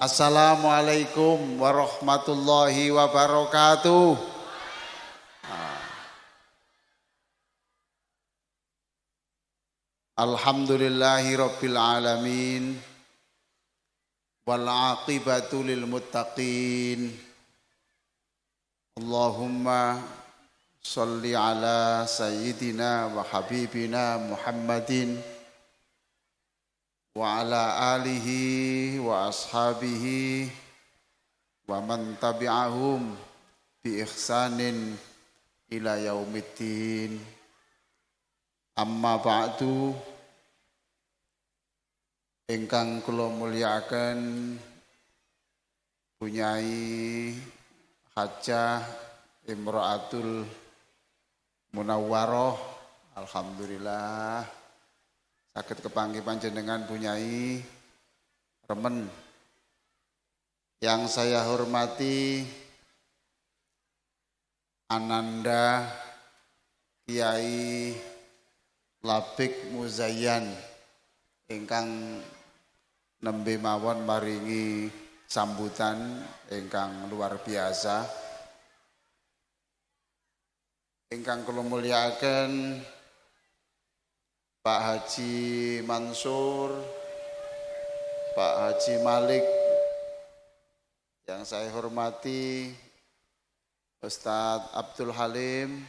Assalamualaikum warahmatullahi wabarakatuh. Alhamdulillahi rabbil alamin. Wal aqibatu lil muttaqin. Allahumma salli ala sayyidina wa habibina Muhammadin wa ala alihi wa ashabihi wa man tabi'ahum bi ihsanin ila yaumiddin. Amma ba'du, ingkang kula mulyakaken Bunyai Hajah Imra'atul Munawwaroh, alhamdulillah saged kepanggih panjenengan Bunyai remen. Yang saya hormati Ananda Kiai Labik Muzayyan ingkang nembe mawon maringi sambutan ingkang luar biasa. Ingkang kula mulyakaken Pak Haji Mansur, Pak Haji Malik, yang saya hormati Ustadz Abdul Halim,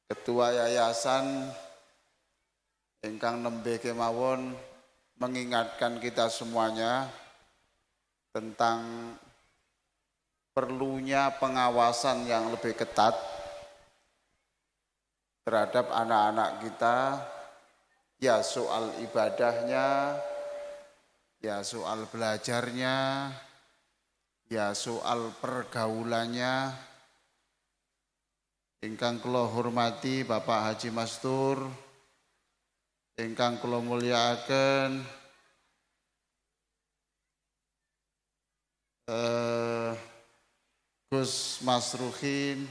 Ketua Yayasan ingkang nembe kemawon mengingatkan kita semuanya tentang perlunya pengawasan yang lebih ketat terhadap anak-anak kita, ya soal ibadahnya, ya soal belajarnya, ya soal pergaulannya. Ingkang kula hormati Bapak Haji Mastur, ingkang kula mulyakaken Gus Masruhin,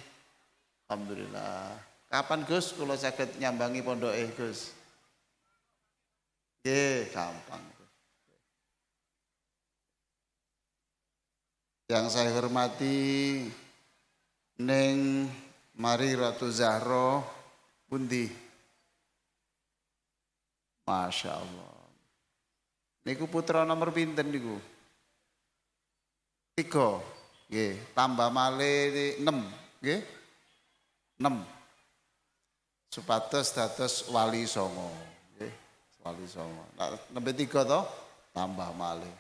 alhamdulillah. Kapan Gus kula saged nyambangi pondoke Gus? Nggih, gampang. Yang saya hormati Neng Mari Ratu Zahro pundi? Masya Allah. Niku putra nomor pinten niku? 3. Nggih, tambah malih 6, nggih. 6. Supados dados wali songo, nggih. Wali songo. Nah, nembe 3 to, tambah malih.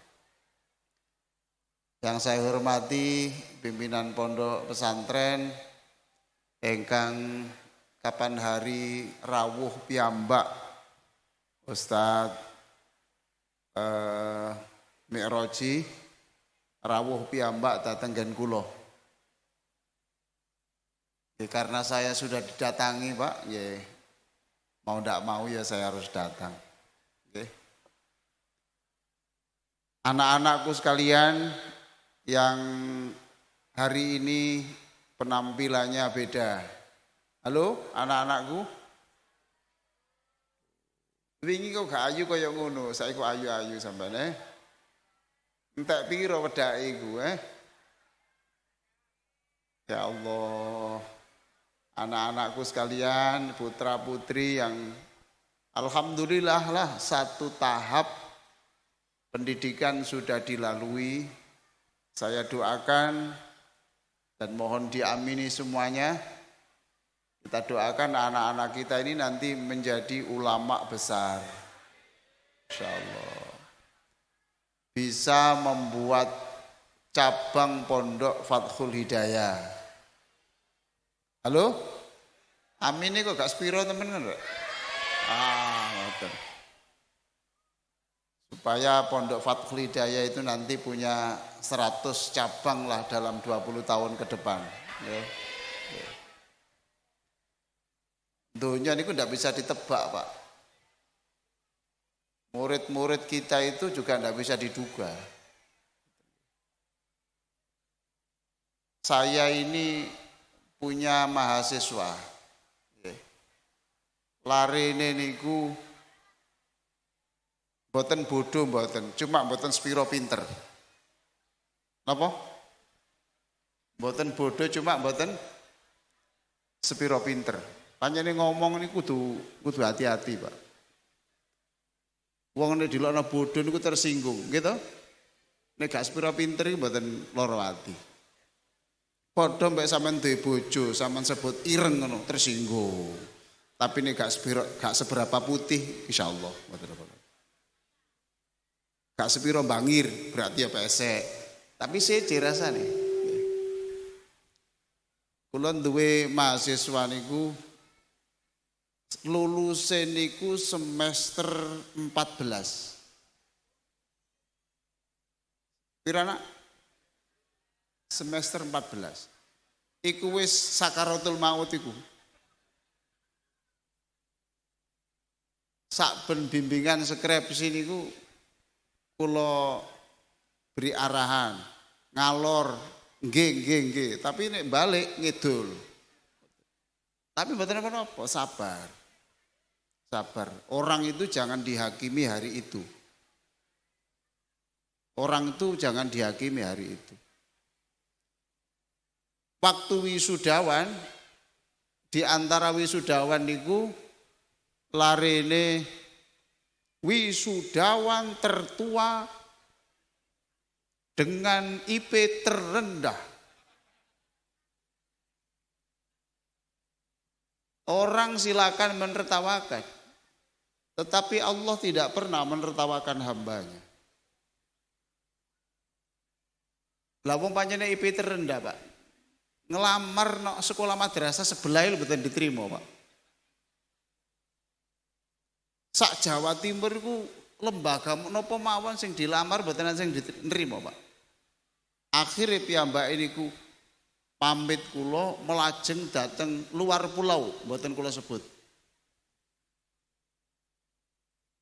Yang saya hormati pimpinan pondok pesantren ingkang kapan hari rawuh piyambak Ustadz Mi'roji rawuh piyambak dateng gen kula. Karena saya sudah didatangi Pak, ya mau ndak mau ya saya harus datang. Oke. Anak-anakku sekalian yang hari ini penampilannya beda. Halo anak-anakku? Wingi kok gak ayu kaya ngono, saiki kok ayu-ayu sampeyan entek pira wedake iku Ya Allah. Anak-anakku sekalian, putra-putri yang alhamdulillah lah satu tahap pendidikan sudah dilalui. Saya doakan dan mohon diamini semuanya. Kita doakan anak-anak kita ini nanti menjadi ulama besar. Insyaallah. Bisa membuat cabang pondok Fathul Hidayah. Halo? Amin ini kok gak spiro temen-temen? Ngoten. Supaya pondok Fathul Hidayah itu nanti punya 100 cabang lah dalam 20 tahun ke depan. Ya. Dunia ini tidak bisa ditebak Pak. Murid-murid kita itu juga tidak bisa diduga. Saya ini punya mahasiswa. Larine niku mboten bodoh mboten, cuma mboten spiro pinter. Napa? Mboten bodoh cuma mboten sepiro pinter. Pancene ngomong niku kudu hati-hati, Pak. Wong nek dilokno bodoh niku tersinggung, gitu. Nek gak sepiro pinter iki mboten lara ati. Padha mbek sampean duwe bojo, sampean sebut ireng ngono, tersinggung. Tapi nek gak seberapa putih, insyaallah mboten apa-apa. Gak sepiro bangir, berarti ya pesek. Tapi siji rasane. Kula duwe mahasiswa niku luluse niku semester 14. Pirana? Semester 14. Iku wis sakaratul maut iku. Saben bimbingan skripsi niku kula beri arahan, ngalor, nggih, tapi nek balik ngidul. Tapi mboten apa-apa, sabar. Sabar. Orang itu jangan dihakimi hari itu. Orang itu jangan dihakimi hari itu. Waktu wisudawan, di antara wisudawan niku larene wisudawan tertua dengan IP terendah. Orang silakan menertawakan, tetapi Allah tidak pernah menertawakan hambanya. Lah wong pancene IP terendah, Pak. Ngelamar no sekolah madrasah sebelah itu betul diterima, Pak. Sak Jawa Timur itu lembaga napa mawon sing dilamar mboten sing diterima, Pak. Akhirnya piyambak niku pamit kula melajeng dateng luar pulau, mboten kula sebut.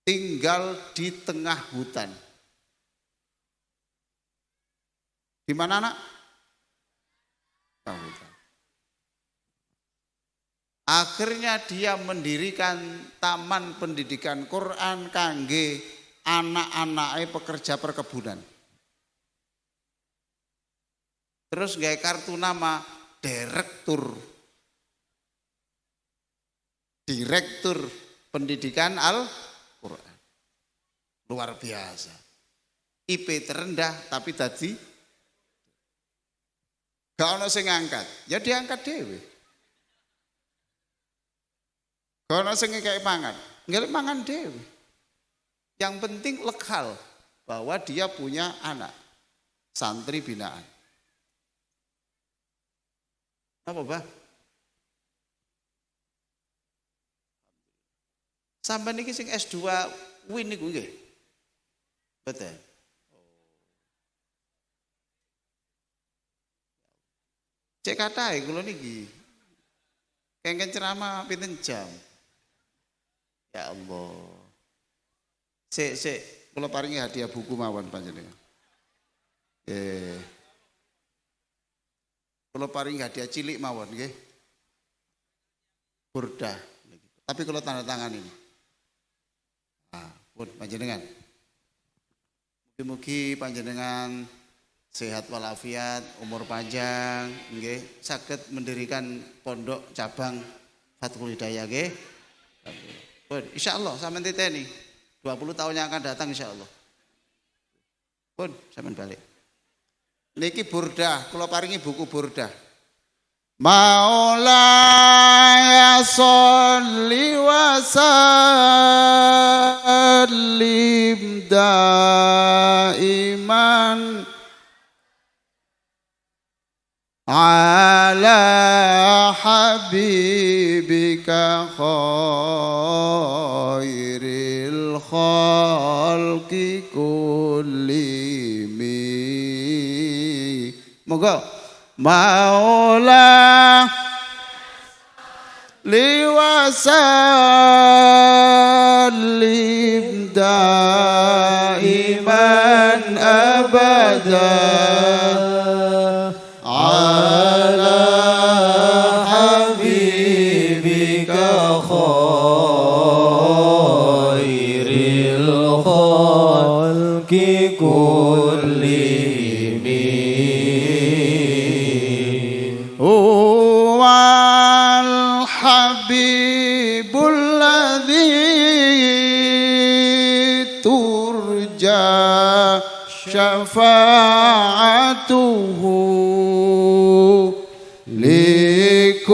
Tinggal di tengah hutan. Di mana, Nak? Hutan. Akhirnya dia mendirikan taman pendidikan Quran kangge anak-anake pekerja perkebunan. Terus gawe kartu nama Direktur Pendidikan Al-Quran. Luar biasa. IP terendah tapi tadi gak ono sing ngangkat. Ya diangkat dhewe. Gak ono sing ngekeki mangan. Ngelih mangan dhewe. Yang penting lekal bahwa dia punya anak santri binaan. Apa, Bah? Sampai niki sing S2 win niku nggih. Betul. Cek katahe kula niki. Kengken ceramah pinten jam. Ya Allah. Sik kula paringi hadiah buku mawon panjenengan. Kula paringi hadiah cilik mawon nggih. Burdah. Tapi kula tanda tangan ini. Nah, pun panjenengan. Mugi-mugi panjenengan sehat walafiat, umur panjang, nggih, saged mendirikan pondok cabang Fathul Hidayah nggih. Pun insyaallah sampeyan titeni 20 tahun yang akan datang insyaallah. Pun sampeyan balik. Niki burdah, kula paringi buku burdah. Maulaya sholli wa sallim daiman ala habibika khairil khalqi kullimi. Moga Maula liwasallim daiman abada ala habibika khairil khalqi kullimi. syafa'atuhu likulli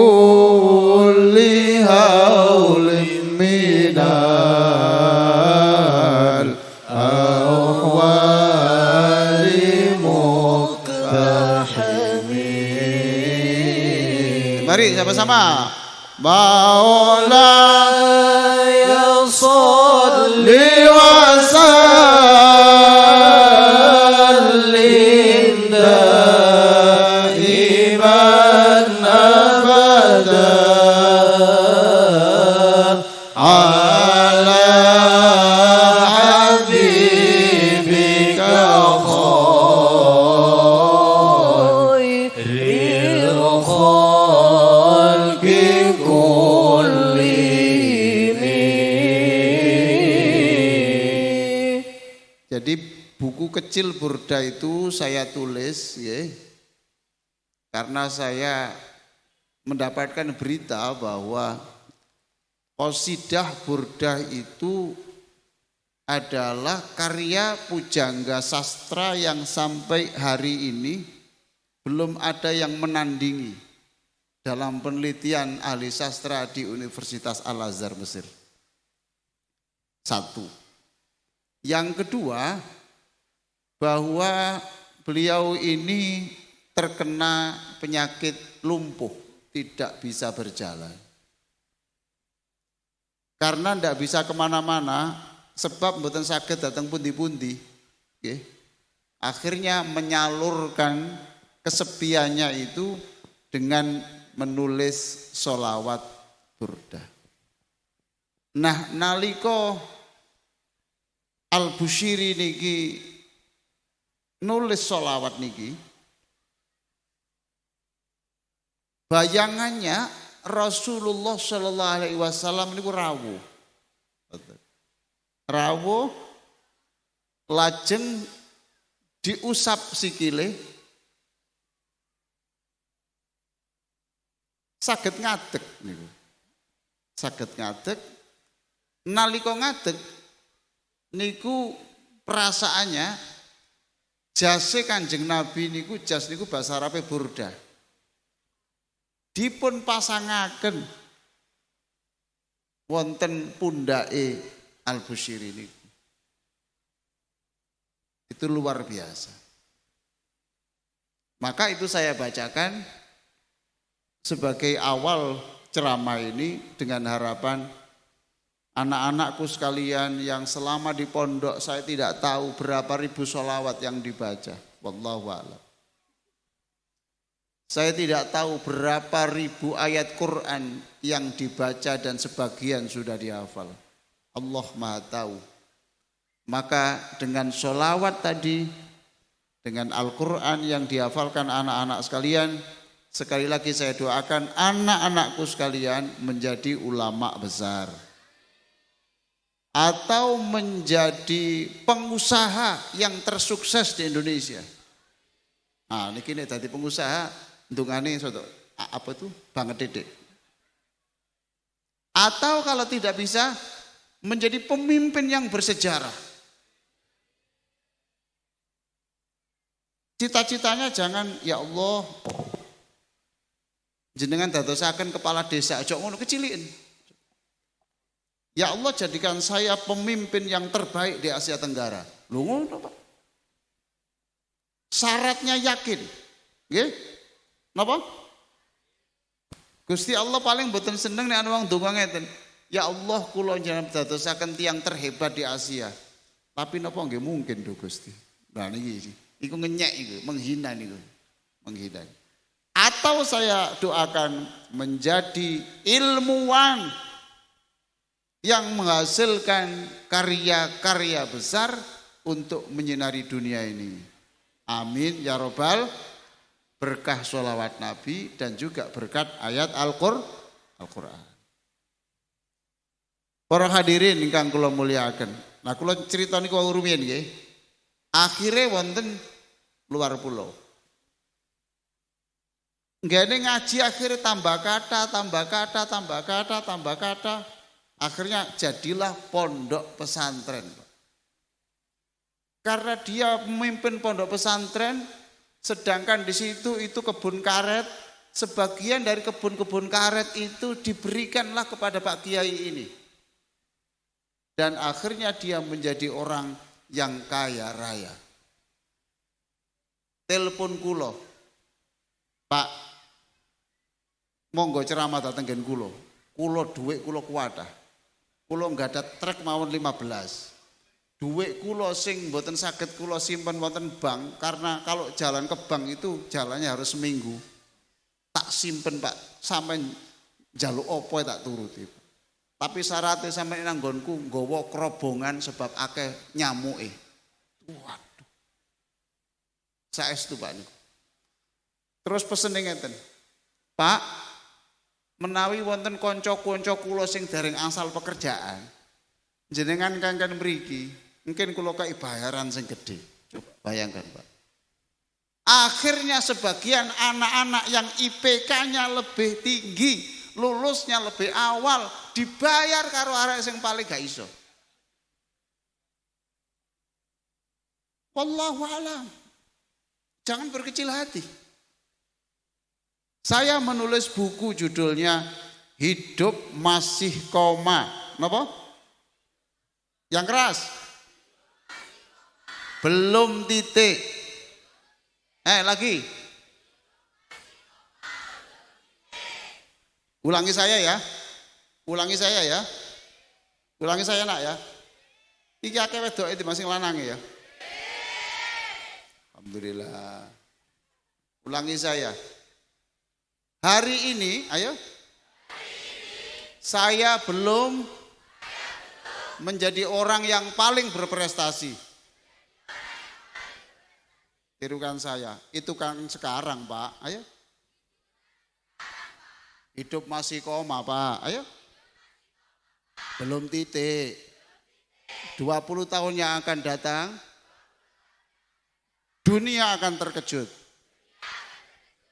haulin minal ahwali muqtahimi. Mari sama-sama. Maulaya sholli wa sallim daiman abadan ala habibika khairil khalqi kullihim. Jadi buku kecil Burda itu saya tulis ya, karena saya mendapatkan berita bahwa qasidah Burda itu adalah karya pujangga sastra yang sampai hari ini belum ada yang menandingi dalam penelitian ahli sastra di Universitas Al-Azhar Mesir. Satu. Yang kedua, bahwa beliau ini terkena penyakit lumpuh, tidak bisa berjalan. Karena tidak bisa kemana-mana, sebab mboten saged datang pundi-pundi. Akhirnya menyalurkan kesepiannya itu dengan menulis sholawat burda. Nah, nalika Al-Bushiri niki nulis sholawat niki, bayangannya Rasulullah Shallallahu Alaihi Wasallam niku rawuh, lajeng diusap sikile, saged ngadeg niku, saged ngadeg, nalika ngadeg niku perasaannya jase Kanjeng Nabi niku jas niku bahasa Arabe burda. Dipun pasangaken wonten pundake Al-Bushiri niku. Itu luar biasa. Maka itu saya bacakan sebagai awal ceramah ini dengan harapan anak-anakku sekalian yang selama di pondok saya tidak tahu berapa ribu sholawat yang dibaca. Wallahu a'lam. Saya tidak tahu berapa ribu ayat Quran yang dibaca dan sebagian sudah dihafal. Allah Maha tahu. Maka dengan sholawat tadi, dengan Al-Quran yang dihafalkan anak-anak sekalian, sekali lagi saya doakan anak-anakku sekalian menjadi ulama besar. Atau menjadi pengusaha yang tersukses di Indonesia. Nah, ini kini tadi pengusaha, ndungane soto apa itu banget dedek. Atau kalau tidak bisa menjadi pemimpin yang bersejarah. Cita-citanya jangan ya Allah jenengan dadosaken kepala desa aja ngono kecilin. Ya Allah jadikan saya pemimpin yang terbaik di Asia Tenggara. Lho ngono Pak. Syaratnya yakin. Nggih? Napa? Gusti Allah paling mboten seneng nek ana wong donga ngeten. Ya Allah kula njenengan dadosaken tiyang terhebat di Asia. Tapi napa nggih mungkin lho Gusti. Nah niki iku ngenyek iku, menghina niku. Menghina. Atau saya doakan menjadi ilmuwan yang menghasilkan karya-karya besar untuk menyinari dunia ini. Amin ya robbal, berkah sholawat Nabi dan juga berkat ayat Al-Quran. Para hadirin ingkang kula mulyakaken. Nah kula cerita niku wau rumiyin nggih. Akhire wonten luar pulau. Nggene ngaji akhirnya tambah kata. Akhirnya jadilah pondok pesantren. Karena dia memimpin pondok pesantren, sedangkan di situ itu kebun karet, sebagian dari kebun-kebun karet itu diberikanlah kepada Pak Kiai ini. Dan akhirnya dia menjadi orang yang kaya raya. Telepon kulo, Pak, monggo ceramah dateng gen kulo. Kulo duit kulo kuatah. Kulo nggak ada trek mawon 15. Duit kulo sing mboten saged kulo simpen wonten bank karena kalau jalan ke bank itu jalannya harus seminggu. Tak simpen Pak, sampai njaluk opo tak turuti. Tapi syaratnya sampai nang nggonku nggawa kerobongan sebab akeh nyamuke. Waduh. Saestu Pak niku. Terus pesen ngeten. Pak, menawi wonten kanca-kanca kula sing dereng angsal pekerjaan, jenengan kangken mriki, mungkin kula kei bayaran sing gede. Coba bayangkan, Pak. Akhirnya sebagian anak-anak yang IPK-nya lebih tinggi, lulusnya lebih awal, dibayar karo arek sing paling gak iso. Wallahu a'lam. Jangan berkecil hati. Saya menulis buku judulnya Hidup Masih Koma. Napa? Yang keras. Belum titik. Lagi. Ulangi saya ya. Ulangi saya ya. Ulangi saya nak ya. Iki akeh wedok itu masing lanang ya. Alhamdulillah. Ulangi saya. Hari ini, ayo. Saya belum menjadi orang yang paling berprestasi. Tirukan saya. Itu kan sekarang, Pak. Ayo. Hidup masih koma, Pak. Ayo. Belum titik. 20 tahun yang akan datang, dunia akan terkejut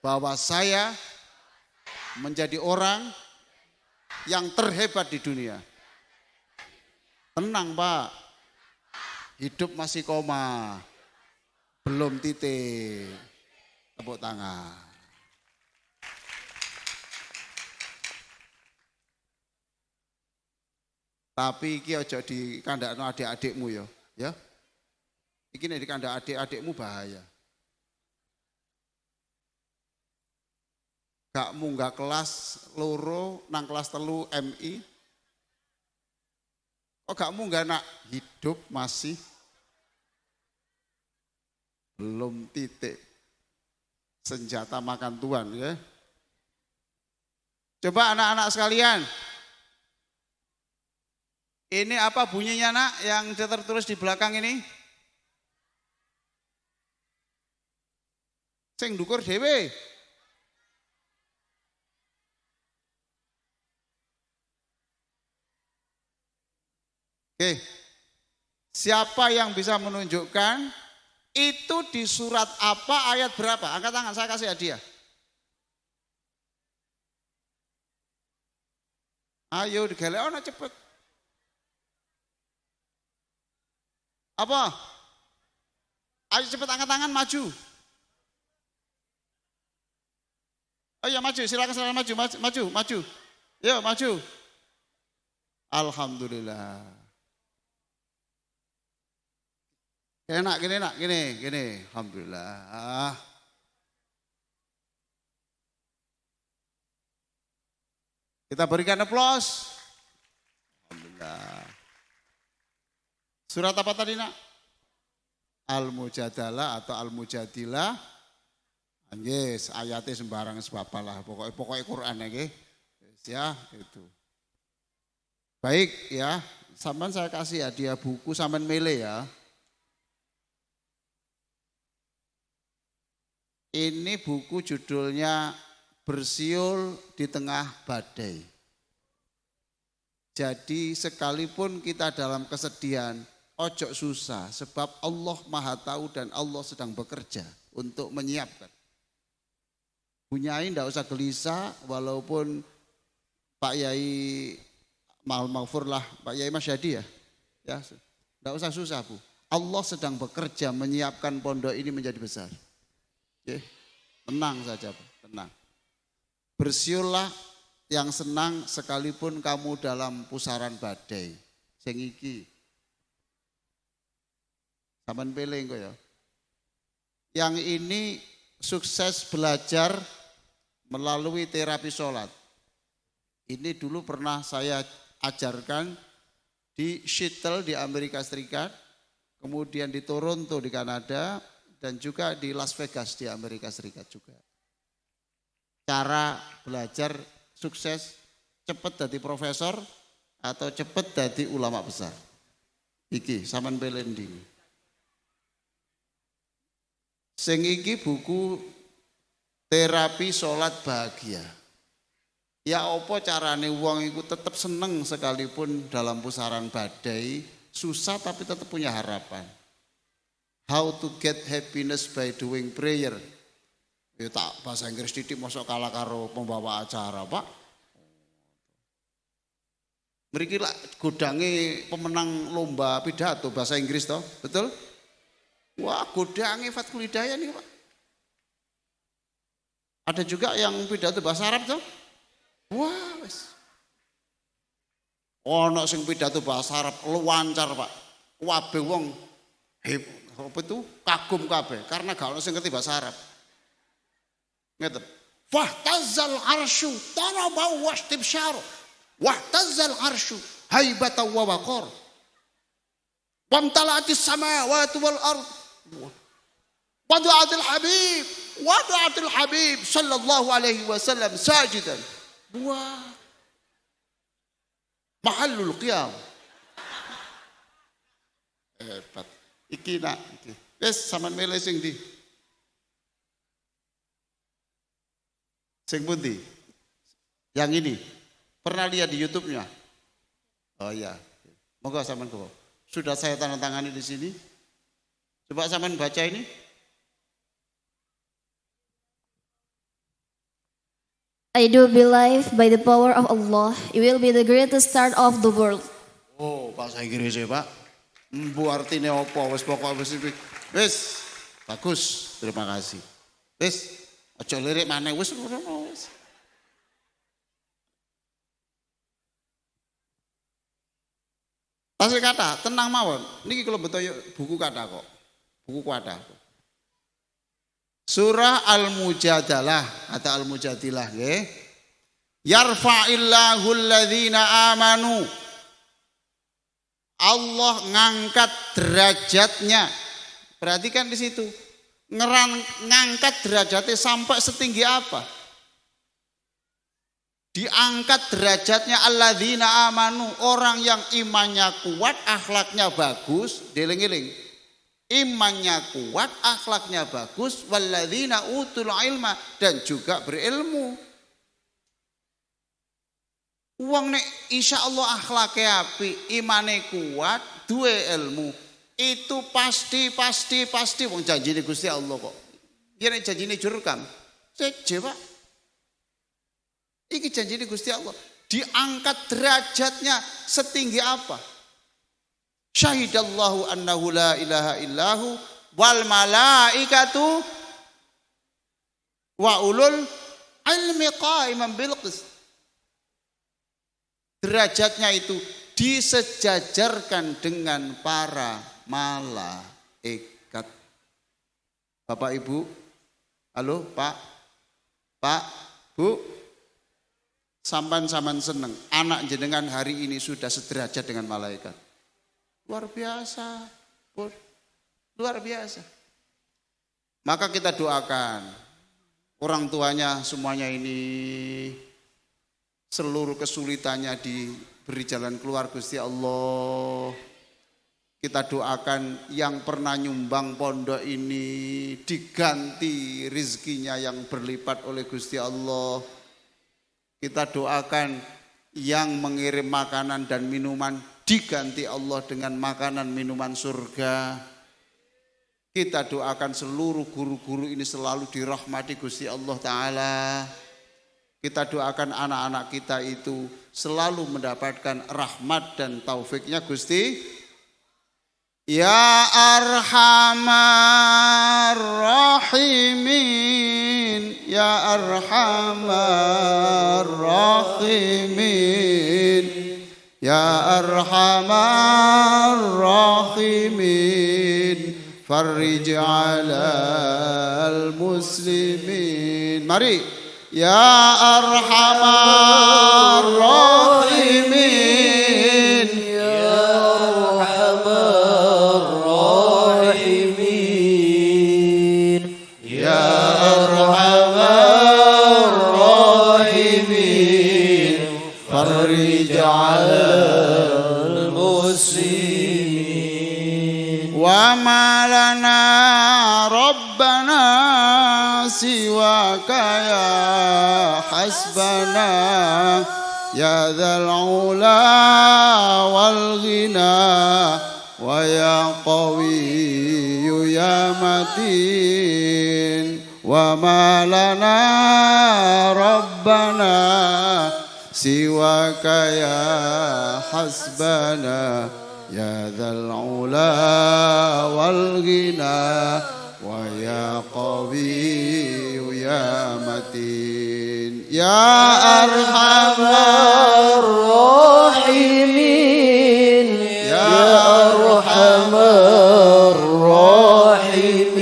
bahwa saya menjadi orang yang terhebat di dunia. Tenang Pak, hidup masih koma, belum titik. Tepuk tangan. Tapi iki aja dikandakno adik-adikmu ya. Iki nek dikandak adik-adikmu bahaya. Gak munggah kelas loro nang kelas 3 MI. Oh gak munggah nak hidup masih belum titik. Senjata makan tuan ya. Coba anak-anak sekalian. Ini apa bunyinya nak yang tertulis di belakang ini? Sing ndukur dhewe. Oke. Siapa yang bisa menunjukkan itu di surat apa, ayat berapa? Angkat tangan, saya kasih hadiah. Ayo digelekno cepet. Apa? Ayo cepet angkat tangan, maju. Oh ya maju, silakan maju. Yuk maju. Alhamdulillah. Enak gini. Alhamdulillah. Kita berikan aplaus. Alhamdulillah. Surat apa tadi nak? Al-Mujadalah atau Al-Mujadilah. Yes, ayatnya sembarang sebapalah. Pokoknya Quran ya itu. Baik ya, sampean saya kasih hadiah buku sampean mele ya. Ini buku judulnya Bersiul di Tengah Badai. Jadi sekalipun kita dalam kesedihan, ojo susah sebab Allah Maha Tahu dan Allah sedang bekerja untuk menyiapkan. Bunyai ndak usah gelisah walaupun Pak Yai Maghfur lah, Pak Yai Mas Yadi ya. Ya, ndak usah susah Bu. Allah sedang bekerja menyiapkan pondok ini menjadi besar. Oke, tenang saja, tenang. Bersiullah yang senang sekalipun kamu dalam pusaran badai. Sing iki. Sampeyan pilih kok ya. Yang ini sukses belajar melalui terapi sholat. Ini dulu pernah saya ajarkan di Seattle di Amerika Serikat, kemudian di Toronto di Kanada, dan juga di Las Vegas di Amerika Serikat juga. Cara belajar sukses, cepat jadi profesor atau cepat jadi ulama besar. Iki sampean belendi. Sing iki buku terapi sholat bahagia. Ya apa carane wong iku tetap seneng sekalipun dalam pusaran badai, susah tapi tetap punya harapan. How to get happiness by doing prayer. Ya tak bahasa Inggris titik mosok kalah karo pembawa acara, Pak. Mriki lak godange pemenang lomba pidato bahasa Inggris toh, betul? Wah, godange Fathul Hidayah nih, Pak. Ada juga yang pidato bahasa Arab toh? Wah, wes. Ono sing pidato bahasa Arab luwancar, Pak. Kabeh wong apa itu kagum kabeh karena gak ono sing ngerti bahasa Arab. Ngeten. Fahtazal arsyu taraba wastibsyar. Wahtazal arsyu haibatan wa waqar. Wamtala'atis samawati wal ard. Wada'atil habib sallallahu alaihi wasallam sajidan. Wah, mahallul qiyam. Hebat. Iki nak. Wes sampean milih sing ndi? Sing pundi? Yang ini. Pernah lihat di YouTube-nya? Oh iya. Moga sampean kok. Sudah saya tanda tangani di sini. Coba sampean baca ini. I do believe by the power of Allah, it will be the greatest start of the world. Oh, bahasa Inggris ya, Pak. Bu artinya apa? Wes pokok wes bagus. Terima kasih. Wes aja lirik maneh wes. Pasal kata, tenang mawon. Niki kalau betul buku kata kok. Buku kata. Surah Al-Mujadalah atau Al-Mujadilah nggih. Yarfa'illahu alladhina amanu. Allah ngangkat derajatnya. Perhatikan di situ. Ngangkat derajatnya sampai setinggi apa? Diangkat derajatnya alladzina amanu, orang yang imannya kuat, akhlaknya bagus, dieling-eling. Imannya kuat, akhlaknya bagus, walladzina utul ilma, dan juga berilmu. Wong nek insyaallah akhlaknya api, imane kuat, duwe ilmu, itu pasti wong janjine Gusti Allah kok. Yen janjine jurkam, seje Pak. Iki janjine Gusti Allah, diangkat derajatnya setinggi apa? Syahidallahu annahu la ilaha illahu wal malaikatu wa ulul ilmi qa'iman bil qist. Derajatnya itu disejajarkan dengan para malaikat. Bapak Ibu, halo Pak, Bu, sampan seneng anak jenengan hari ini sudah sederajat dengan malaikat. Luar biasa, luar biasa. Maka kita doakan orang tuanya semuanya ini seluruh kesulitannya diberi jalan keluar Gusti Allah. Kita doakan yang pernah nyumbang pondok ini diganti rizkinya yang berlipat oleh Gusti Allah. Kita doakan yang mengirim makanan dan minuman diganti Allah dengan makanan minuman surga. Kita doakan seluruh guru-guru ini selalu dirahmati Gusti Allah Ta'ala. Kita doakan anak-anak kita itu selalu mendapatkan rahmat dan taufiknya Gusti Ya Arhamar Rahimin, Ya Arhamar Rahimin, Ya Arhamar Rahimin, farij alal muslimin. Mari. Ya Arhamar Rahimin, Ya Arhamar Rahimin, Ya Arhamar Rahimin, farij alal muslimin. wa ma lana rabbana siwaka ya hasbana ya dzal ula wal ghina wa ya qawiyyu ya matin wa ma lana rabbana siwaka ya hasbana ya dzal ula wal ghina wa ya qawiyyu ya matin ya arhamar Rahimin, ya Arhamar Rahimin,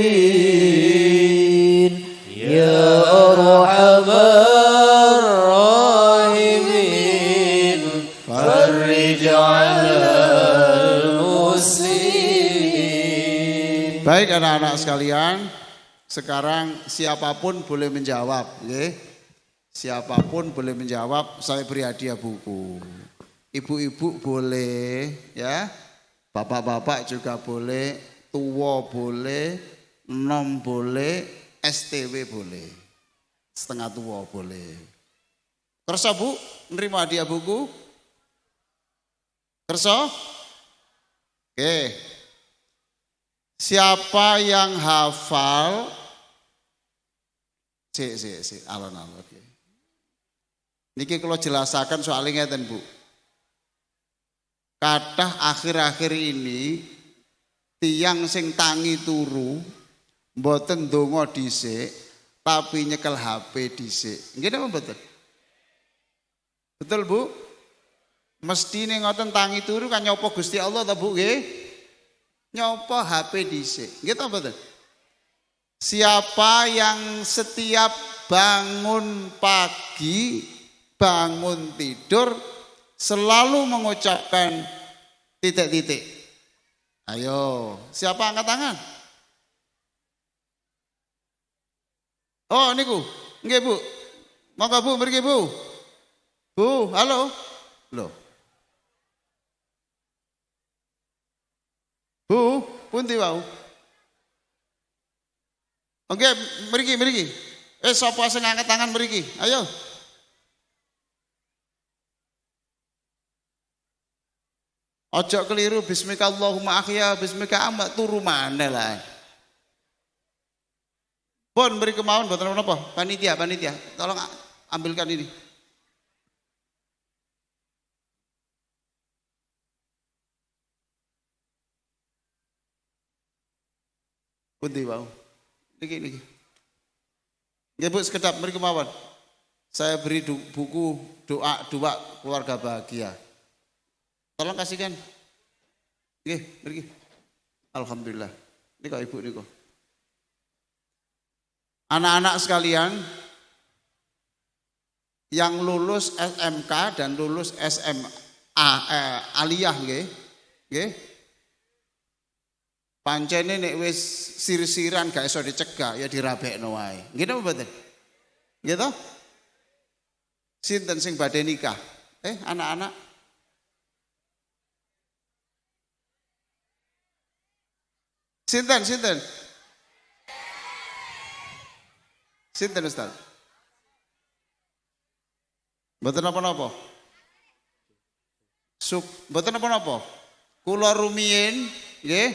Ya Arhamar Rahimin, farij alal muslimin. Baik anak-anak sekalian, sekarang siapapun boleh menjawab, nggih. Siapapun boleh menjawab, saya beri hadiah buku. Ibu-ibu boleh, ya. Bapak-bapak juga boleh, tua boleh, nom boleh, STW boleh. Setengah tua boleh. Kerso Bu, nerima hadiah buku? Kerso? Oke. Siapa yang hafal? Alon-alon. Oke. Niki kalau jelasakan soalnya ngeten Bu. Kathah akhir-akhir ini tiang sing tangi turu mboten ndonga dhisik tapi nyekel HP dhisik. Nggih napa mboten? Betul Bu? Mestine ngoten tangi turu kan nyopo Gusti Allah ta Bu nggih? Nyopo HP dhisik. Nggih ta mboten? Siapa yang setiap bangun pagi, bangun tidur selalu mengucapkan titik-titik. Ayo, siapa angkat tangan? Oh, niku. Nggih, Bu. Monggo Bu, mriki Bu. Bu, halo. Loh. Bu, pundi wau? Oke, mriki. Sapa sing angkat tangan mriki? Ayo. Ojo keliru bismika Allahumma ahya bismika amat turu maneh lah. Pun beri kemauan mboten napa? Panitia, tolong ambilkan ini. Pundi wau? Niki. Nggih Bu, sekedap beri kemauan. Saya beri buku doa keluarga bahagia. Tolong kasihkan. Nggih, mriki. Alhamdulillah. Niko Ibu niko. Anak-anak sekalian yang lulus SMK dan lulus SMA aliyah nggih. Nggih. Pancene nek wis sir-siran gak iso dicegah ya dirabekno wae. Nggih napa mboten? Nggih to? Sinten sing badhe nikah? Anak-anak Sinten Ustaz? Mboten napa-napa. Mboten napa-napa. Kula rumiyin, nggih.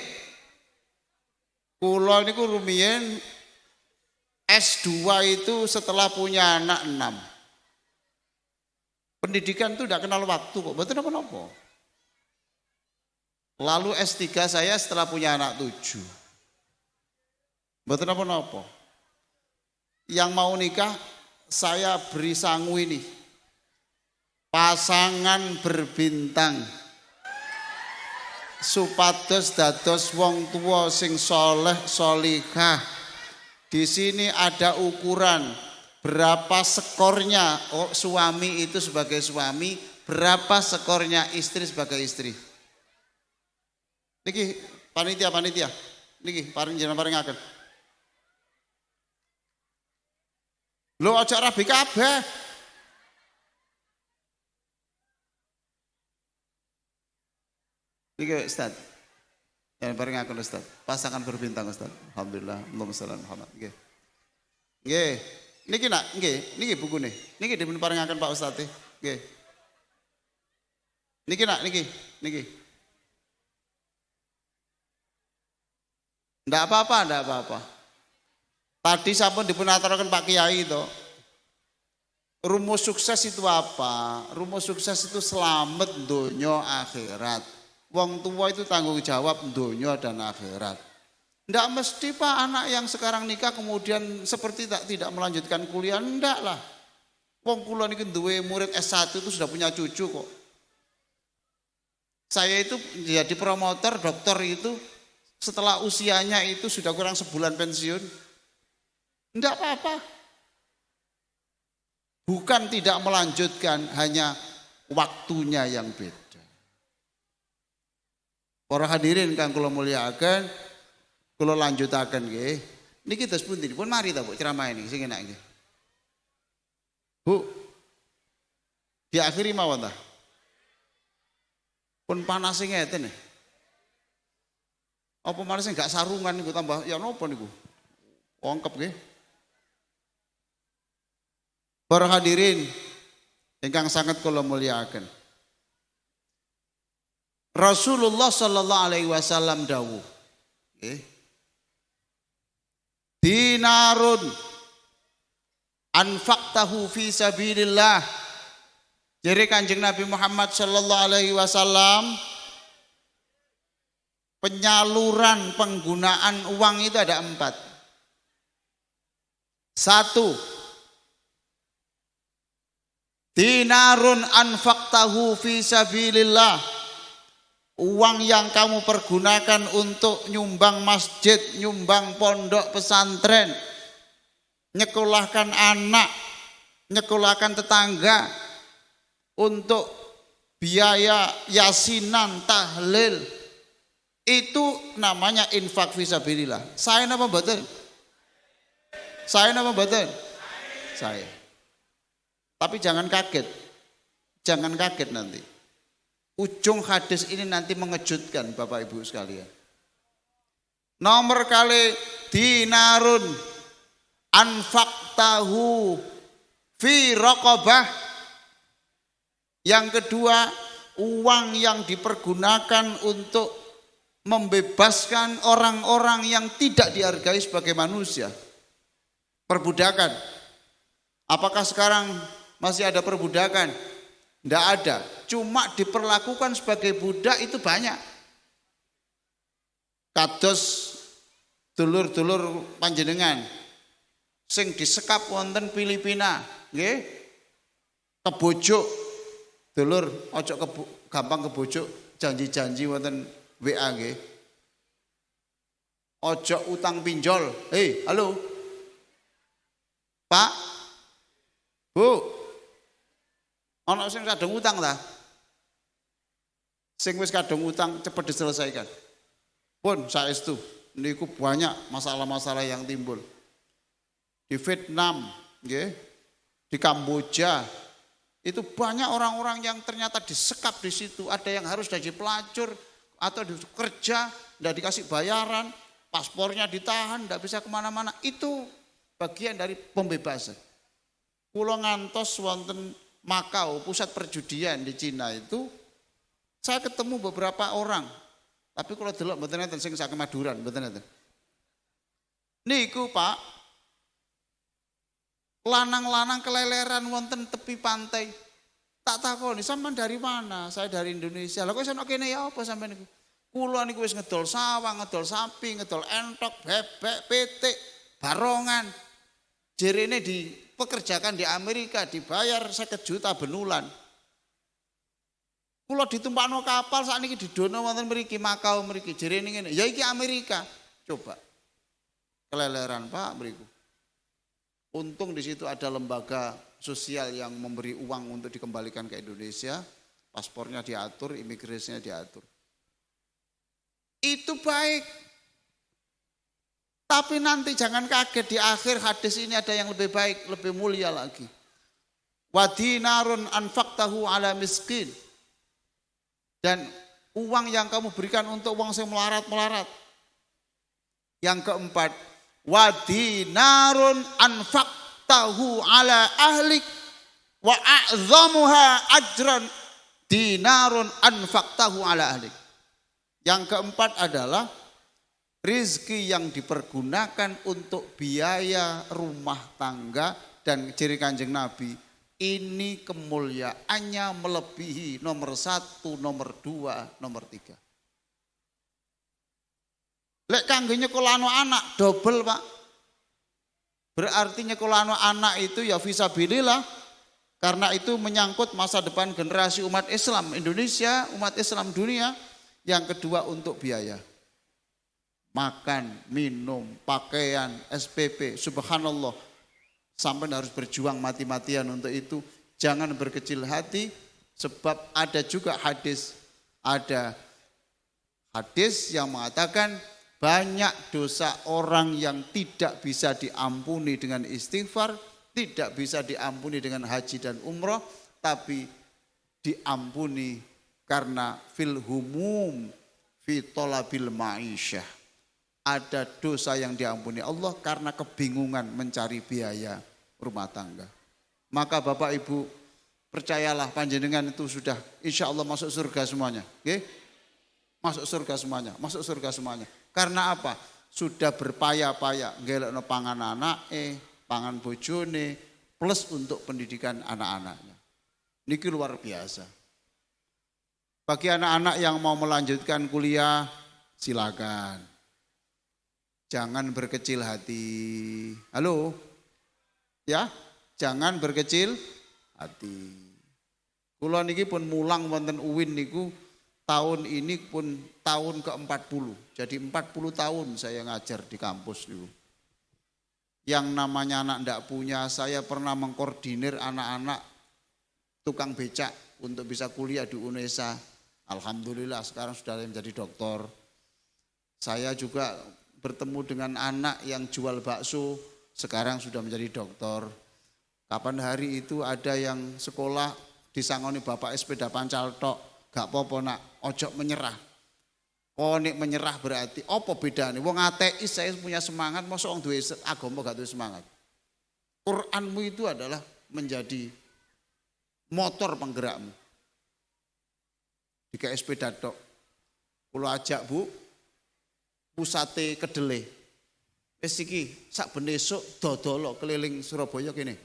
Kula niku rumiyin S2 itu setelah punya anak 6. Pendidikan itu tidak kenal waktu kok, mboten napa-napa. Lalu S3 saya setelah punya anak 7. Mboten napa-napa. Yang mau nikah saya beri sangu ini. Pasangan berbintang. Supados dados wong tua sing soleh solihah. Di sini ada ukuran berapa skornya suami itu sebagai suami, berapa skornya istri sebagai istri. Niki panitia, niki jenengan paringaken. Lho aja rabi kabeh. Niki Ustaz. Yang paringaken Ustaz. Pasangan berbintang Ustaz. Alhamdulillah, Allahumma shalli ala Muhammad. Nggih. Nggih. Niki nak, niki bukune. Niki dipun paringaken Pak Ustaz. Nggih. Niki nak, niki. Ndak apa-apa. Tadi sampun dipun aturaken Pak Kiai itu. Rumus sukses itu apa? Rumus sukses itu selamat donya akhirat. Wong tua itu tanggung jawab donya dan akhirat. Ndak mesti Pak anak yang sekarang nikah kemudian seperti tidak melanjutkan kuliah, ndak lah. Wong kula niki duwe murid S1 itu sudah punya cucu kok. Saya itu jadi promotor dokter itu setelah usianya itu sudah kurang sebulan pensiun. Enggak apa-apa. Bukan tidak melanjutkan, hanya waktunya yang beda. Para hadirin kang kula mulyakaken, kula lanjutaken nggih. Niki terus pundi pun mari ta Bu ceramah ini sing enak nggih. Bu. Diakhiri mawon ta? Pun panas ngeten nih. Apa malah enggak sarungan niku tambah ya napa niku? Ongkep nggih. Para hadirin ingkang sangat kula mulyakaken. Rasulullah sallallahu alaihi wasallam dawuh, nggih. Dinarun anfaqtahu fi sabilillah. Jadi Kanjeng Nabi Muhammad sallallahu alaihi wasallam penyaluran penggunaan uang itu ada 4. 1. Dinarun anfaqtahu fi sabilillah. Uang yang kamu pergunakan untuk nyumbang masjid, nyumbang pondok pesantren, nyekolahkan anak, nyekolahkan tetangga, untuk biaya yasinan, tahlil. Itu namanya infak fisabilillah. Saya napa mboten? Saya napa mboten? Saya. Tapi jangan kaget. Jangan kaget nanti. Ujung hadis ini nanti mengejutkan Bapak Ibu sekalian. Nomor kali dinarun anfaqtahu fi raqabah. Yang kedua, uang yang dipergunakan untuk membebaskan orang-orang yang tidak dihargai sebagai manusia. Perbudakan. Apakah sekarang masih ada perbudakan? Tidak ada. Cuma diperlakukan sebagai budak itu banyak. Kados dulur-dulur panjenengan sing disekap wonten Filipina, nggih. Kebujuk dulur ojo gampang kebujuk, janji-janji wonten WA nggih. Ojo utang pinjol. Hei, halo. Pak. Bu. Ana sing kadung utang ta? Sing wis kadung utang cepet diselesaikan. Pun saestu niku banyak masalah-masalah yang timbul. Di Vietnam, nggih. Di Kamboja itu banyak orang-orang yang ternyata disekap di situ. Ada yang harus jadi pelacur atau kerja, tidak dikasih bayaran, paspornya ditahan, tidak bisa kemana-mana. Itu bagian dari pembebasan. Kula ngantos wonten Makau, pusat perjudian di Cina itu, saya ketemu beberapa orang. Tapi kalau delok mboten enten sing sak Maduran, mboten enten. Niku Pak, lanang-lanang keleleran wonten tepi pantai. Tak takoni sampean dari mana? Saya dari Indonesia. Lah kok sono kene ya apa sampean niku? Kula niku wis ngedol sawang, ngedol sapi, ngedol entok, bebek, pitik, barongan. Jerene dipekerjakan di Amerika dibayar 50 juta benulan. Kula ditumpakno kapal sakniki didono wonten mriki Makau mriki. Jerene ngene, ya iki Amerika. Coba. Keleleran Pak mriku. Untung di situ ada lembaga sosial yang memberi uang untuk dikembalikan ke Indonesia. Paspornya diatur, imigrasinya diatur. Itu baik. Tapi nanti jangan kaget di akhir hadis ini ada yang lebih baik, lebih mulia lagi. Wa dinarun anfaqtahu ala miskin. Dan uang yang kamu berikan untuk uang yang melarat-melarat. Yang keempat, wa dinarun anfaqtahu ala ahlik wa a'zamuha ajran dinarun anfaqtahu ala ahlik. Yang keempat adalah rizki yang dipergunakan untuk biaya rumah tangga dan ciri Kanjeng Nabi. Ini kemuliaannya melebihi nomor 1, nomor 2, nomor 3. Lek kangge nyekolano anak double Pak. Berarti nyekolano anak itu ya fisabilillah. Karena itu menyangkut masa depan generasi umat Islam Indonesia, umat Islam dunia. Yang kedua untuk biaya. Makan, minum, pakaian, SPP, subhanallah. Sampai harus berjuang mati-matian untuk itu. Jangan berkecil hati sebab ada juga hadis. Ada hadis yang mengatakan banyak dosa orang yang tidak bisa diampuni dengan istighfar, tidak bisa diampuni dengan haji dan umroh, tapi diampuni karena fil humum fi talabil ma'isyah. Ada dosa yang diampuni Allah karena kebingungan mencari biaya rumah tangga. Maka Bapak Ibu percayalah panjenengan itu sudah insya Allah masuk surga semuanya. Okay? Masuk surga semuanya, masuk surga semuanya. Karena apa? Sudah berpaya-paya ngelokno pangan anake, pangan bojone, plus untuk pendidikan anak-anaknya. Niki luar biasa. Bagi anak-anak yang mau melanjutkan kuliah, silakan. Jangan berkecil hati. Halo? Ya, jangan berkecil hati. Kula niki pun mulang wonten UIN niku tahun ini pun tahun ke-40. Jadi 40 tahun saya ngajar di kampus niku. Yang namanya anak ndak punya, saya pernah mengkoordinir anak-anak tukang becak untuk bisa kuliah di UNESA. Alhamdulillah sekarang sudah menjadi doktor. Saya juga bertemu dengan anak yang jual bakso, sekarang sudah menjadi doktor. Kapan hari itu ada yang sekolah disangoni bapak sepeda pancal tok, gak apa-apa nak, ojo menyerah. Nek menyerah berarti apa bedanya? Wong ateis saya punya semangat, mosok wong duwe agama gak duwe semangat. Quranmu itu adalah menjadi motor penggerakmu. Jika sepeda tok, kulo ajak Bu, pusate kedele. Wis iki sak ben esuk dodolo keliling Surabaya kene.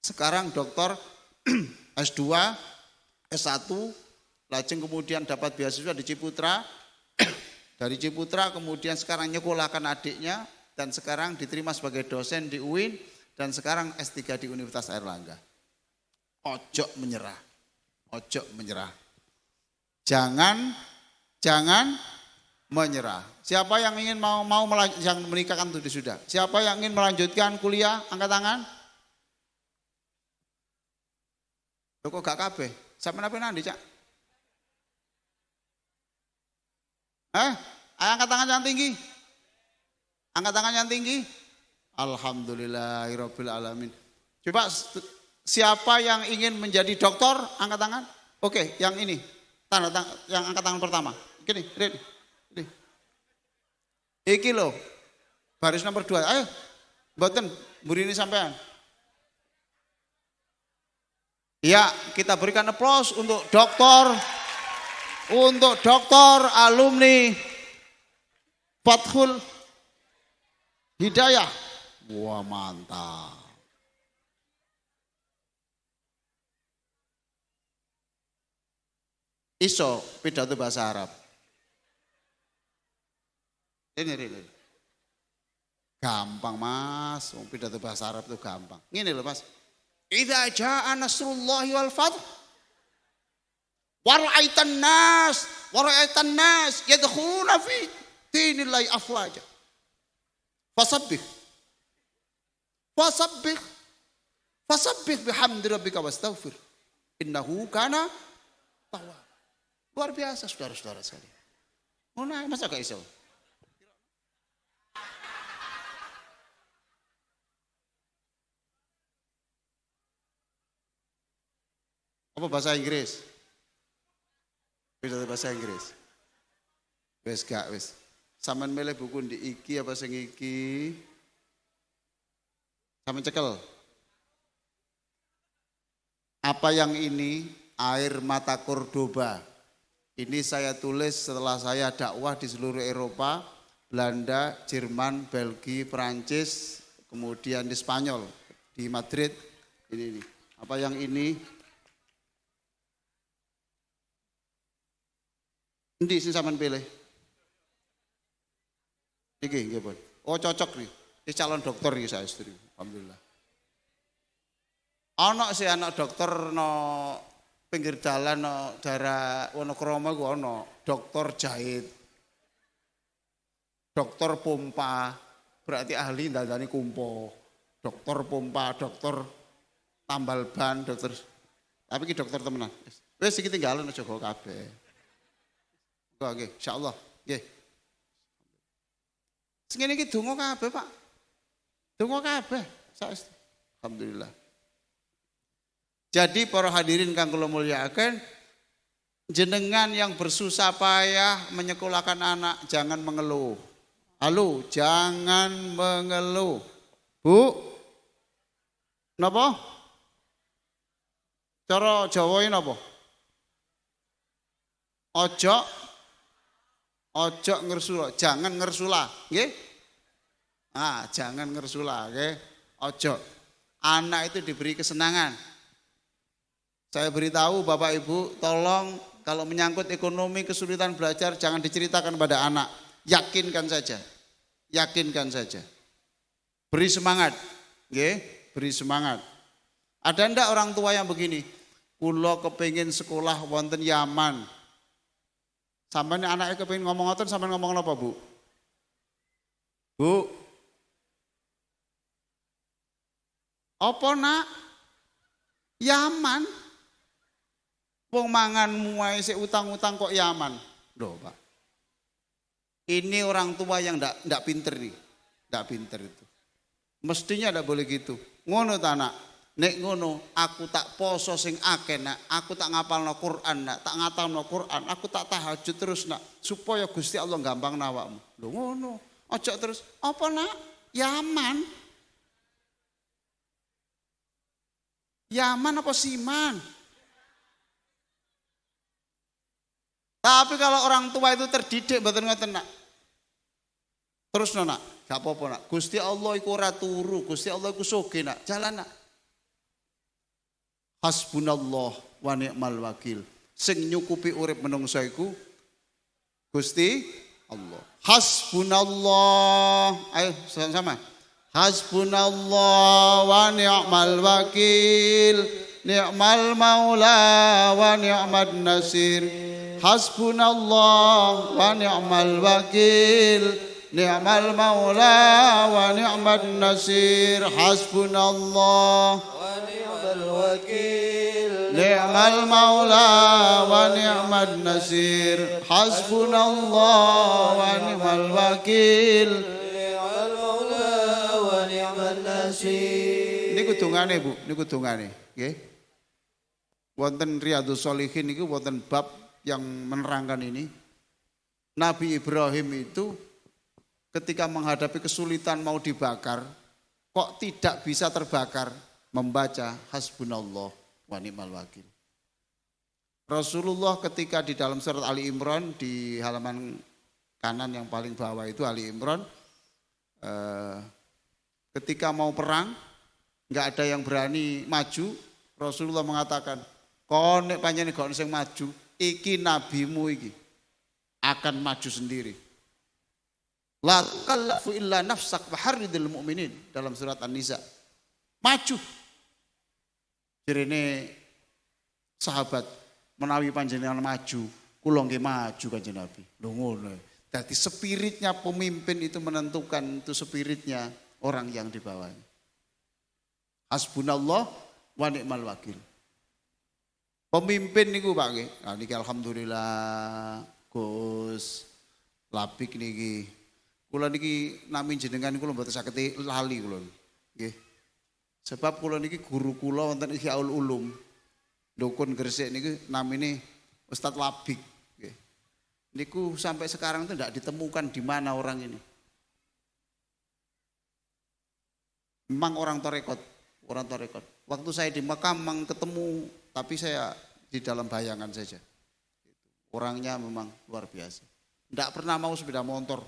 Sekarang doktor S2, S1, lajeng kemudian dapat beasiswa di Ciputra. Dari Ciputra kemudian sekarang nyekolahkan adiknya dan sekarang diterima sebagai dosen di UIN dan sekarang S3 di Universitas Airlangga. Ojo menyerah. Ojo menyerah. Jangan menyerah. Siapa yang ingin mau yang menikahkan itu sudah. Siapa yang ingin melanjutkan kuliah, angkat tangan. Loh kok gak kabeh? Sampai nanti Cak? Ayo angkat tangan yang tinggi. Angkat tangan yang tinggi. Alhamdulillahirabbil alamin. Coba siapa yang ingin menjadi dokter, angkat tangan. Oke, yang ini. Tanda tangan, yang angkat tangan pertama. Gini, ini. Iki loh. Baris nomor 2. Ayo. Mboten, mburi ini sampean. Ya, kita berikan aplaus untuk dokter alumni Fathul Hidayah. Wah, mantap. Iso pidato bahasa Arab. Ini. Gampang Mas, wong pidato bahasa Arab itu gampang. Ngene lho Mas. Idza jaa nasrullahi wal fath wa ra'aitan nas yadkhuluna fi dinillahi afwaja. Fasabbih bihamdi rabbika wastaghfir. Innahu kana tawwab. Luar biasa saudara-saudara sekalian. Ngono masa gak iso? Apa bahasa Inggris? Bisa bahasa Inggris. Wes gak wes. Sampeyan milih buku di iki apa sing iki? Sampeyan cekel. Apa yang ini? Air mata Cordoba. Ini saya tulis setelah saya dakwah di seluruh Eropa, Belanda, Jerman, Belgia, Perancis, kemudian di Spanyol, di Madrid. Ini. Apa yang ini? Endi sing sampean pilih? Iki nggih, Pun. Oh, cocok nih. Ini calon dokter iki saya istri. Alhamdulillah. Ana sih anak dokter no pinggir dalan no daerah Wonokromo ku ana, dokter jahit. Dokter pompa, berarti ahli ndandani kumpo. Dokter pompa, dokter tambal ban, dokter. Tapi ki dokter temenan. Wis iki tinggalan aja go kabeh. Oke, insyaallah. Nggih. Sing ngene iki donga kabeh, Pak. Donga kabeh. Alhamdulillah. Jadi para hadirin kang kula mulyakaken, jenengan yang bersusah payah menyekolahkan anak jangan mengeluh. Halo, jangan mengeluh. Bu. Napa? Cara Jawa ini napa? Ojo ngersula, jangan ngersula, nggih? Jangan ngersula, nggih. Ojo. Anak itu diberi kesenangan. Saya beritahu Bapak Ibu, tolong kalau menyangkut ekonomi kesulitan belajar jangan diceritakan pada anak. Yakinkan saja. Beri semangat, nggih? Beri semangat. Ada ndak orang tua yang begini? Kula kepengin sekolah wonten Yaman. Sampai anaknya kepingin ngomong ngoten, sampai ngomong apa Bu? Bu, apa nak? Yaman? Wong mangan muai si utang-utang kok Yaman? Loh Pak, ini orang tua yang ndak pinter nih, ndak pinter itu. Mestinya ndak boleh gitu. Ngono ta nak? Nek ngono, aku tak poso sing akeh nak, aku tak ngapalno Quran nak, tak ngatalno Quran, aku tak tahajud terus nak, supaya Gusti Allah gampang nawakmu. Lho ngono, ojo terus, apa nak? Yaman? Yaman apa Siman? Tapi kalau orang tua itu terdidik mboten ngoten nak. Terus nak, gak apa-apa nak. Gusti Allah iku ora turu, Gusti Allah iku sugih nak, jalan nak. Hasbunallah wa ni'mal wakil. Sing nyukupi urip menungsa iku Gusti Allah. Hasbunallah. Ayo sama. Hasbunallah wa ni'mal wakil. Ni'mal maula wa ni'mad nasir. Hasbunallah wa ni'mal wakil. Ni'mal maula wa ni'mad nasir. Hasbunallah الوكيل نعم المولى ونعم النصير حسبنا الله ونعم الوكيل نعم المولى ونعم النصير. Niku dongane Bu, niku dongane, nggih. Wonten Riyadhus Shalihin niku wonten bab yang menerangkan ini. Nabi Ibrahim itu ketika menghadapi kesulitan mau dibakar, kok tidak bisa terbakar? Membaca hasbunallah wa ni'mal wakil. Rasulullah ketika di dalam surat Ali Imran di halaman kanan yang paling bawah itu Ali Imran, ketika mau perang nggak ada yang berani maju, Rasulullah mengatakan, "Kon nek panjenengan gak sing maju, iki nabimu iki akan maju sendiri." La tukallafu illa nafsak wa harridil mu'minin dalam surat An-Nisa. Maju. Jirene sahabat menawi panjenengan maju, kula nggih maju Kanjeng Nabi. Lho ngono. Jadi spiritnya pemimpin itu menentukan itu spiritnya orang yang di bawahnya. Hasbunallah wa ni'mal wakil. Pemimpin niku Pak nggih. Nah niki alhamdulillah Gus Labik niki. Kula niki nami jenengan kula mboten saged lali kula. Nggih. Sebab kula niki guru kula wonten Ihyaul Ulum. Dukun Gresik niki namine Ustadz Labik. Nggih. Niku sampai sekarang itu tidak ditemukan di mana orang ini. Memang orang Torekot. Waktu saya di Mekah memang ketemu, tapi saya di dalam bayangan saja. Orangnya memang luar biasa. Tidak pernah mau sepeda motor,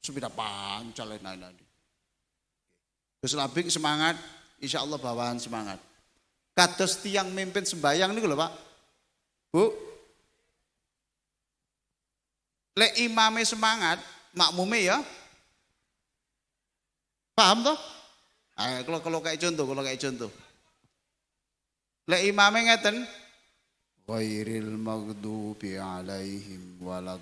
sepeda pancal lain-lain. Gus Labik semangat, insya Allah bawaan semangat. Kados tiang mimpin sembayang nih lho Pak, Bu. Lek imame semangat, makmume ya. Paham toh? Ayo kalau kayak contoh. Lek imame ngeten, ghairil maghdubi alaihim waladdallin.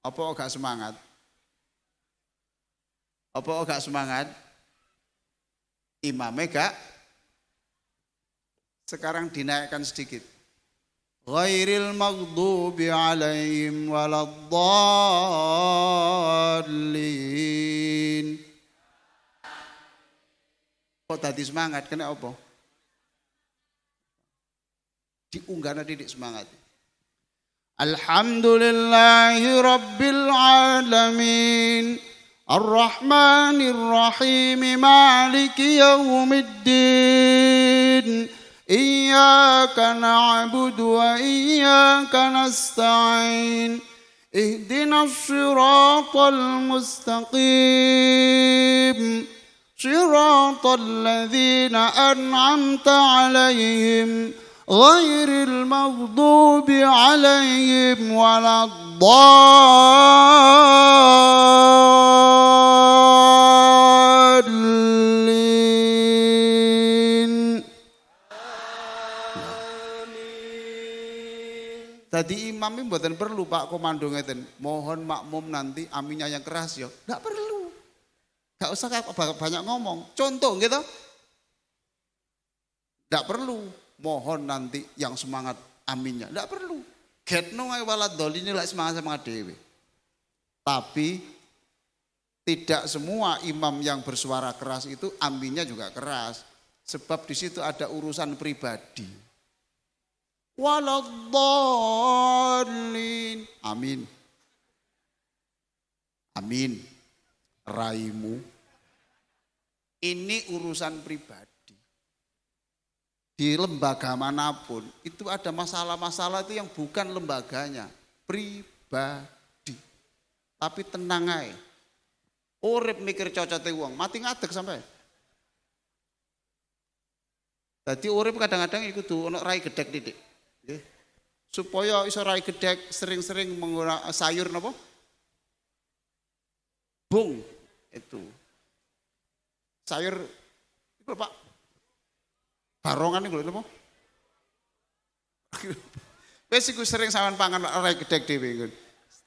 Apa gak semangat? Imame gak? Sekarang dinaikkan sedikit. Ghairil maghdubi alaihim waladdallin. Kok tadi semangat, kena apa? Diunggahna didik semangat. Alhamdulillahi Rabbil Alamin Ar-Rahmanir Rahim Maliki Yawmiddin Iyyaka na'budu wa iyyaka nasta'in Ihdinas siratal mustaqim Siratal ladzina an'amta 'alaihim ghairil maghdubi 'alaihim waladdallin. Tadi imam ini mboten perlu Pak komando ngeten. Mohon makmum nanti aminnya yang keras ya. Enggak perlu. Enggak usah banyak ngomong. Contoh gitu. Enggak perlu. Mohon nanti yang semangat aminnya. Enggak perlu. Getno ae waladdallin lek semangat dhewe. Tapi tidak semua imam yang bersuara keras itu aminnya juga keras. Sebab di situ ada urusan pribadi. Waladdallin. Amin. Amin. Raimu. Ini urusan pribadi. Di lembaga manapun itu ada masalah-masalah itu yang bukan lembaganya, pribadi. Tapi tenang aja. Urip mikir cocote wong, mati ngadeg sampai. Jadi urip kadang-kadang ikut tuh ono rai gedek titik. Supaya iso rai gedek sering-sering menggunakan sayur napa? Bung itu. Sayur itu Pak. Barongan iku lho napa? Wis iku sering sampean pangan rai gedek dhewe.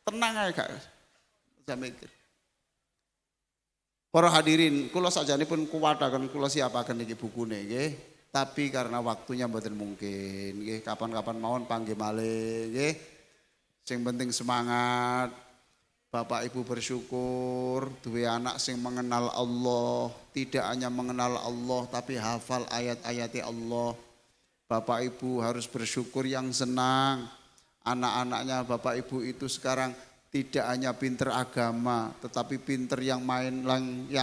Tenang ae gak usah mikir. Para hadirin, kula sajanipun kuwataken kula siapaken iki bukune nggih. Tapi karena waktunya mboten mungkin nggih, kapan-kapan mawon panggih malih nggih. Sing penting semangat. Bapak Ibu bersyukur duwe anak sing mengenal Allah, tidak hanya mengenal Allah tapi hafal ayat-ayat Allah. Bapak Ibu harus bersyukur yang senang. Anak-anaknya Bapak Ibu itu sekarang tidak hanya pinter agama, tetapi pinter yang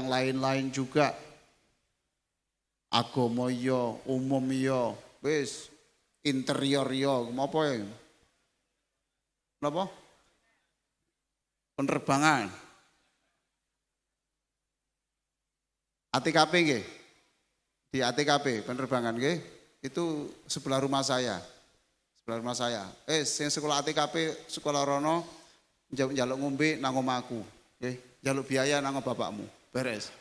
lain-lain juga. Agama yo, umum yo, wis interior yo, apa ya? Napa? Penerbangan. ATKP nggih. Di ATKP penerbangan nggih. Itu sebelah rumah saya. sebelah rumah saya. Sing sekolah ATKP sekolah rono njaluk ngombe nang omahku. Nggih, njaluk biaya nang bapakmu. Beres.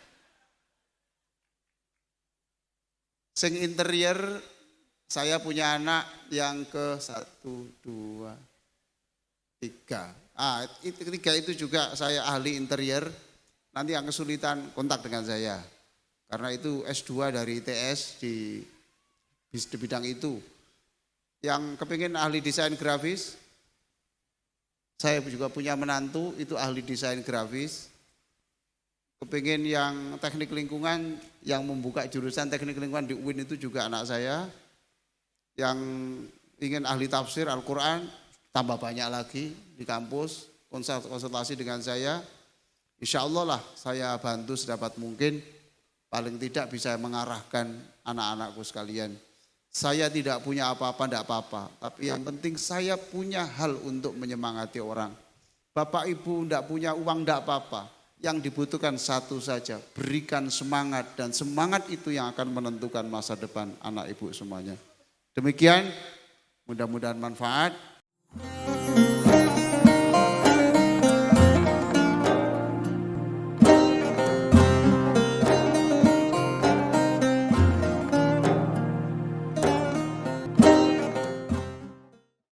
Sing interior saya punya anak yang ke 1, 2, 3. Ketiga itu juga saya ahli interior. Nanti yang kesulitan kontak dengan saya. Karena itu S2 dari ITS di bidang itu. Yang kepingin ahli desain grafis, saya juga punya menantu itu ahli desain grafis. Kepingin yang teknik lingkungan, yang membuka jurusan teknik lingkungan di UIN itu juga anak saya. Yang ingin ahli tafsir Al-Quran, tambah banyak lagi di kampus, konsultasi dengan saya. Insya Allah lah saya bantu sedapat mungkin, paling tidak bisa mengarahkan anak-anakku sekalian. Saya tidak punya apa-apa, tidak apa-apa. Tapi yang penting saya punya hal untuk menyemangati orang. Bapak Ibu tidak punya uang, tidak apa-apa. Yang dibutuhkan satu saja, berikan semangat. Dan semangat itu yang akan menentukan masa depan anak ibu semuanya. Demikian, mudah-mudahan manfaat.